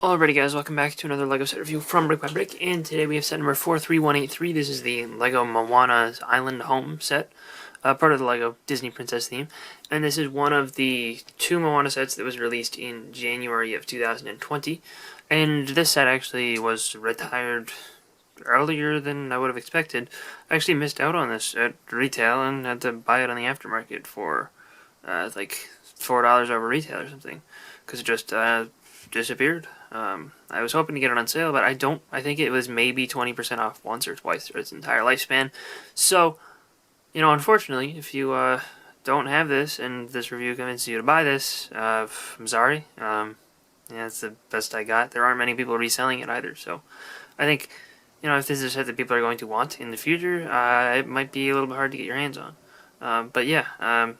Alrighty guys, welcome back to another LEGO set review from BrickByBrick, and today we have set number 43183. This is the LEGO Moana's Island Home set, part of the LEGO Disney Princess theme, and this is one of the two Moana sets that was released in January of 2020, and this set actually was retired earlier than I would have expected. I actually missed out on this at retail and had to buy it on the aftermarket for like $4 over retail or something, because it just disappeared. I was hoping to get it on sale, but I think it was maybe 20% off once or twice through its entire lifespan. So, unfortunately, if you don't have this and this review convinces you to buy this, I'm sorry. Yeah, that's the best I got. There aren't many people reselling it either, so I think, if this is a set that people are going to want in the future, it might be a little bit hard to get your hands on. But yeah,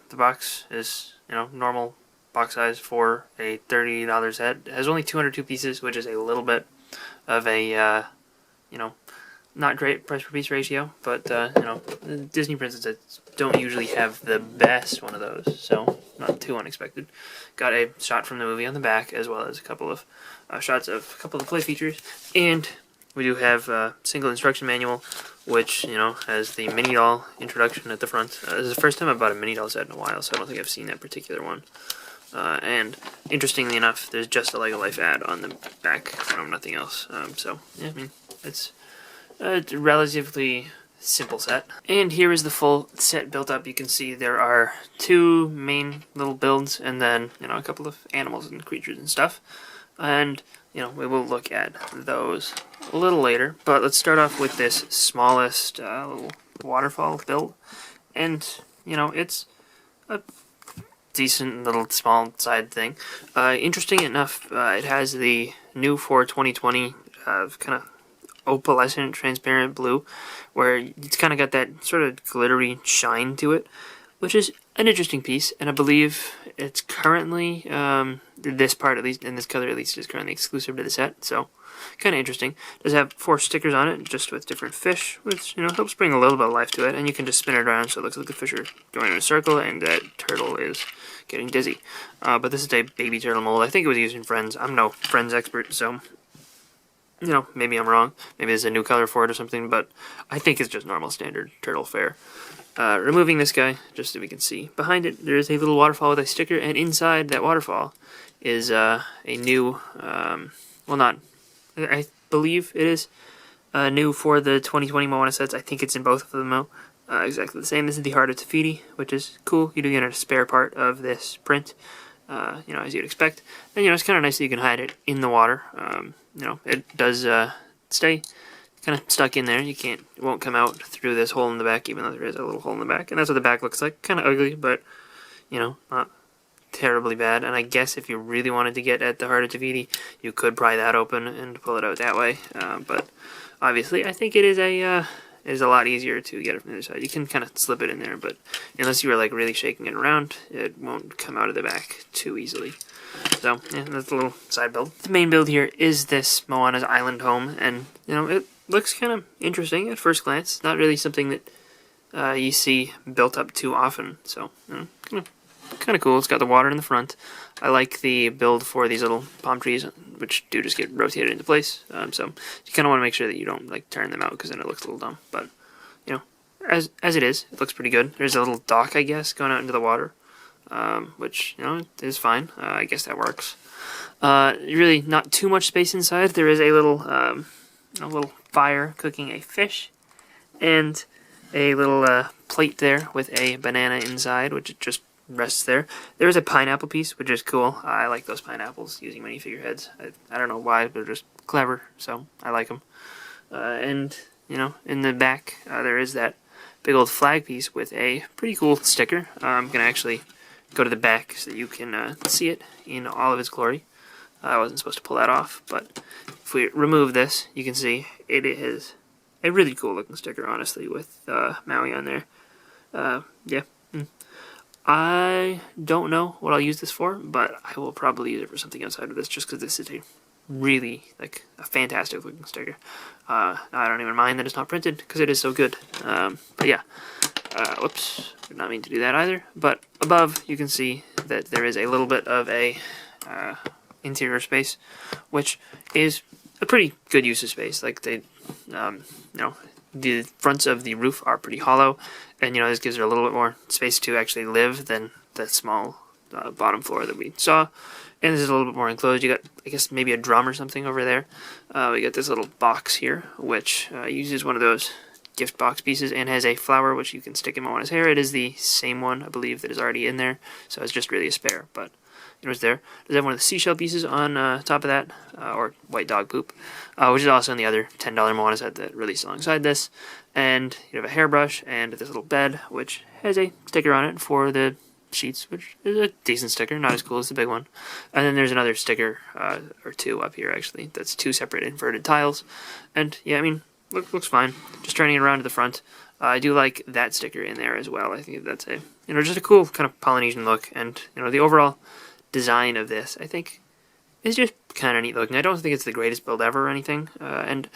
the box is, normal box size for a $30 set. It has only 202 pieces, which is a little bit of a, not great price per piece ratio, but, Disney princesses don't usually have the best one of those, so not too unexpected. Got a shot from the movie on the back, as well as a couple of shots of a couple of play features, and we do have a single instruction manual, which, has the mini doll introduction at the front. This is the first time I've bought a mini doll set in a while, so I don't think I've seen that particular one. And interestingly enough, there's just a LEGO Life ad on the back from nothing else. So, yeah, I mean, it's a relatively simple set. And here is the full set built up. You can see there are two main little builds, and then, a couple of animals and creatures and stuff. And, we will look at those a little later. But let's start off with this smallest little waterfall build. And, it's a decent little small side thing. Interesting enough, it has the new for 2020 kind of opalescent transparent blue, where it's kind of got that sort of glittery shine to it, which is an interesting piece, and I believe it's currently, this part at least, in this color at least, is currently exclusive to the set, so kind of interesting. It does have 4 stickers on it, just with different fish, which, helps bring a little bit of life to it, and you can just spin it around so it looks like the fish are going in a circle, and that turtle is getting dizzy. But this is a baby turtle mold. I think it was used in Friends. I'm no Friends expert, so, maybe I'm wrong. Maybe there's a new color for it or something, but I think it's just normal standard turtle fare. Removing this guy, just so we can see. Behind it, there is a little waterfall with a sticker, and inside that waterfall is a new, I believe it is new for the 2020 Moana sets. I think it's in both of them, though. Exactly the same. This is the Heart of Tafiti, which is cool. You do get a spare part of this print, as you'd expect. And, it's kind of nice that you can hide it in the water. It does stay kind of stuck in there. It won't come out through this hole in the back, even though there is a little hole in the back. And that's what the back looks like. Kind of ugly, but, not terribly bad. And I guess if you really wanted to get at the Heart of Tafiti, you could pry that open and pull it out that way. But obviously, I think it is a lot easier to get it from the other side. You can kind of slip it in there, but unless you are like really shaking it around, it won't come out of the back too easily. So, yeah, that's a little side build. The main build here is this Moana's Island Home, and, it looks kind of interesting at first glance. Not really something that you see built up too often, so, kind of cool. It's got the water in the front. I like the build for these little palm trees, which do just get rotated into place. So you kind of want to make sure that you don't turn them out, because then it looks a little dumb. But as it is, it looks pretty good. There's a little dock, I guess, going out into the water, which is fine. I guess that works. Really, not too much space inside. There is a little fire cooking a fish, and a little plate there with a banana inside, which it just rests there. There is a pineapple piece, which is cool. I like those pineapples using mini figureheads. I don't know why, they're just clever, so I like them. And, in the back, there is that big old flag piece with a pretty cool sticker. I'm going to actually go to the back so that you can see it in all of its glory. I wasn't supposed to pull that off, but if we remove this, you can see it is a really cool looking sticker, honestly, with Maui on there. Yeah. I don't know what I'll use this for, but I will probably use it for something outside of this, just because this is a really, a fantastic looking sticker. I don't even mind that it's not printed, because it is so good. But yeah, whoops, did not mean to do that either. But above, you can see that there is a little bit of a interior space, which is a pretty good use of space. Like they, the fronts of the roof are pretty hollow, and this gives her a little bit more space to actually live than the small bottom floor that we saw. And this is a little bit more enclosed. You got, I guess, maybe a drum or something over there. We got this little box here, which uses one of those gift box pieces and has a flower which you can stick in Moana's hair. It is the same one, I believe, that is already in there, so it's just really a spare, but it's there. It does have one of the seashell pieces on top of that, or white dog poop, which is also in the other $10 Moana set that released alongside this. And you have a hairbrush and this little bed, which has a sticker on it for the sheets, which is a decent sticker, not as cool as the big one. And then there's another sticker, or two up here actually, that's two separate inverted tiles. And yeah, I mean, looks fine. Just turning it around to the front. I do like that sticker in there as well. I think that's a, just a cool kind of Polynesian look. And, the overall design of this, I think, is just kind of neat looking. I don't think it's the greatest build ever or anything. And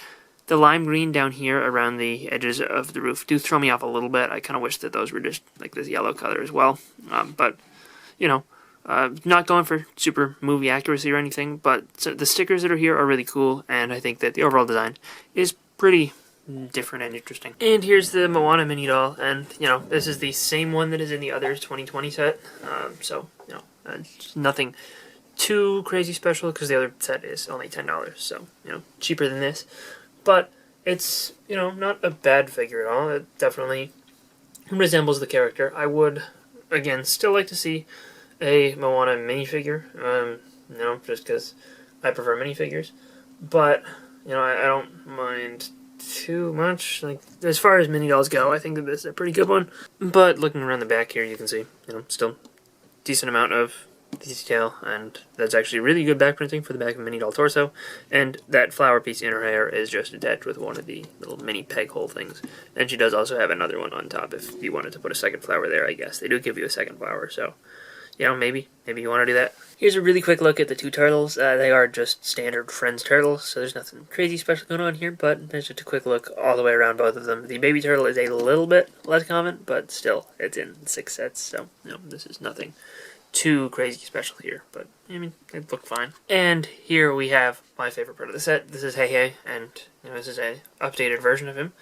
the lime green down here around the edges of the roof do throw me off a little bit. I kind of wish that those were just like this yellow color as well. But, not going for super movie accuracy or anything, but the stickers that are here are really cool, and I think that the overall design is pretty different and interesting. And here's the Moana mini doll, and this is the same one that is in the other 2020 set. So it's nothing too crazy special because the other set is only $10, so cheaper than this. But it's not a bad figure at all. It definitely resembles the character. I would again still like to see a Moana minifigure. Just because I prefer minifigures, but I don't mind too much. Like, as far as mini dolls go, I think that this is a pretty good one. But looking around the back here, you can see, still decent amount of detail, and that's actually really good back printing for the back of a mini doll torso. And that flower piece in her hair is just attached with one of the little mini peg hole things. And she does also have another one on top if you wanted to put a second flower there, I guess. They do give you a second flower, so maybe you want to do that. Here's a really quick look at the two turtles. They are just standard Friends turtles, so there's nothing crazy special going on here, but there's just a quick look all the way around both of them. The baby turtle is a little bit less common, but still, it's in 6 sets, so this is nothing too crazy special here, but I mean, it looked fine. And here we have my favorite part of the set. This is Hey, and this is a updated version of him.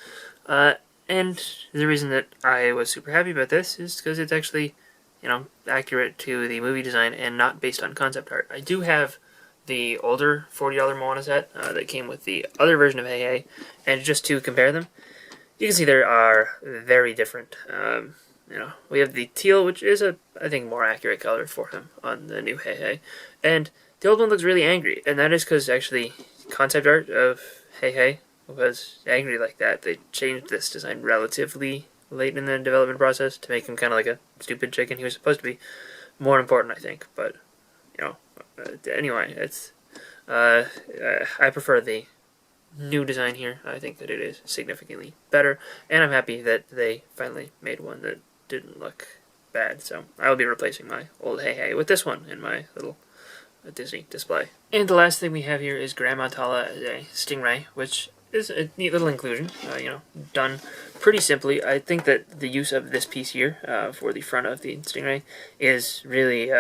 And the reason that I was super happy about this is because it's actually accurate to the movie design and not based on concept art. I do have the older $40 Moana set that came with the other version of Hey, and just to compare them, you can see they are very different. We have the teal, which is I think, more accurate color for him on the new Hey, and the old one looks really angry, and that is because actually concept art of Hey was angry like that. They changed this design relatively late in the development process to make him kind of like a stupid chicken he was supposed to be. More important, I think, but anyway, it's I prefer the new design here. I think that it is significantly better, and I'm happy that they finally made one that didn't look bad. So I will be replacing my old Hey with this one in my little Disney display. And the last thing we have here is Grandma Tala as a stingray, which is a neat little inclusion, done pretty simply. I think that the use of this piece here for the front of the stingray is really,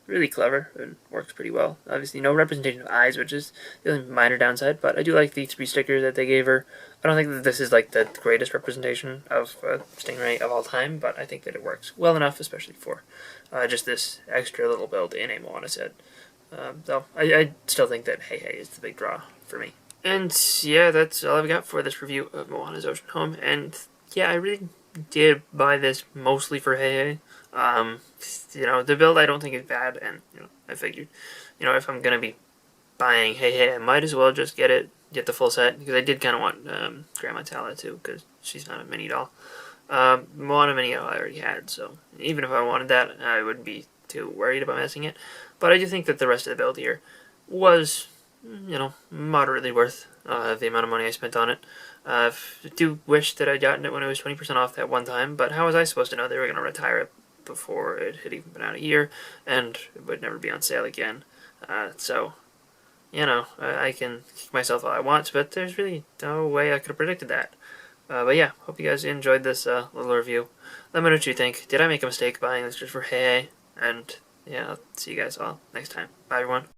really clever and works pretty well. Obviously, no representation of eyes, which is the only minor downside, but I do like the 3 stickers that they gave her. I don't think that this is like the greatest representation of a stingray of all time, but I think that it works well enough, especially for just this extra little build in a Moana set. Though I still think that Hey is the big draw for me. And yeah, that's all I've got for this review of Moana's Ocean Home. And yeah, I really did buy this mostly for Hey. The build I don't think is bad, and I figured, if I'm gonna be buying Hey, I might as well just get the full set, because I did kind of want Grandma Tala too, because she's not a mini doll. Moana mini doll I already had, so even if I wanted that, I wouldn't be too worried about messing it. But I do think that the rest of the build here was, moderately worth the amount of money I spent on it. I do wish that I'd gotten it when it was 20% off that one time, but how was I supposed to know they were going to retire it before it had even been out a year, and it would never be on sale again? So, I can kick myself all I want, but there's really no way I could have predicted that. But yeah, hope you guys enjoyed this little review. Let me know what you think. Did I make a mistake buying this just for Hey? And yeah, I'll see you guys all next time. Bye, everyone.